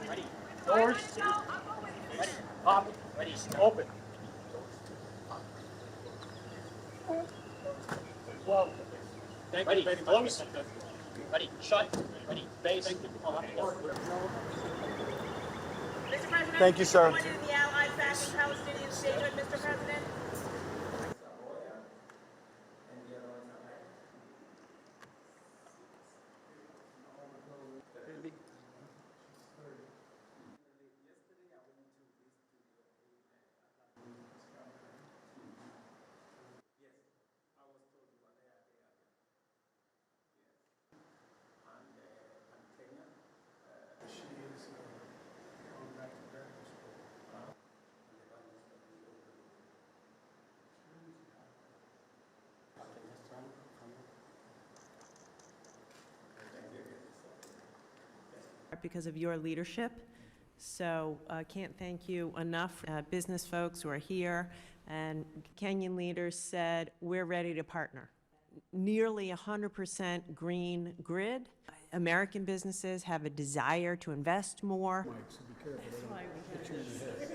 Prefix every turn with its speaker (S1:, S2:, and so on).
S1: Ready. Doors. Ready. Pop. Ready. Open. Well, ready. Close. Ready. Shut. Ready. Face.
S2: Mr. President,
S3: Thank you, sir.
S2: appointed in the Allied backing Palestinian statehood, Mr. President.
S4: Because of your leadership. So I can't thank you enough. Business folks who are here and Kenyan leaders said, we're ready to partner. Nearly 100% green grid. American businesses have a desire to invest more.
S5: So be careful.